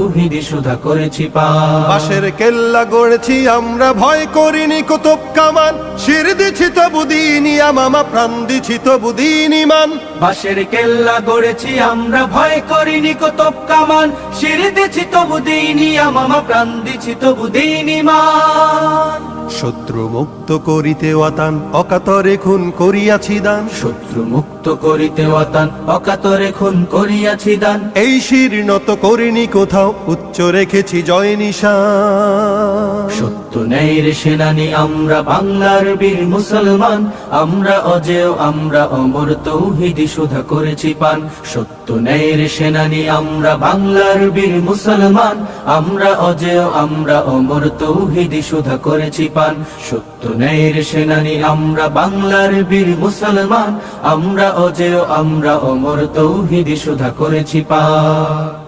তৌহিদি সুধা করেছি পান। বাঁশের কেল্লা গড়েছি আমরা, ভয় করিনি কুতুব কামান, শির দিছি তবু দিন ইয়ামামা, প্রাণ দিছি তবু দিন ইমান। বাঁশের কেল্লা গড়েছি আমরা, ভয় করিনি কুতুব কামান, শির দিছি তবু দিন ইয়ামামা, প্রাণ দিছি তবু দিন ইমান। শত্রু মুক্ত করিতে ওয়াতান, অকাতরে খুন করিয়াছি দান। শত্রু মুক্ত করিতে ওয়াতান, অকাতরে খুন করিয়াছি দান। এই শির নত করিনি কোথাও, উচ্চ রেখেছি জয় নিশান। সত্য ন্যায়ের সেনানী আমরা, বাংলার বীর মুসলমান, আমরা অজেয় আমরা অমর, তৌহিদি সুধা করেছি পান। সত্য ন্যায়ের সেনানী আমরা, বাংলার বীর মুসলমান, আমরা অজেয় আমরা অমর, তৌহিদি সুধা করেছি পান। সত্য ন্যায়ের সেনানী আমরা, বাংলার বীর মুসলমান, আমরা অজেয় আমরা অমর, তৌহিদি সুধা করেছি পান।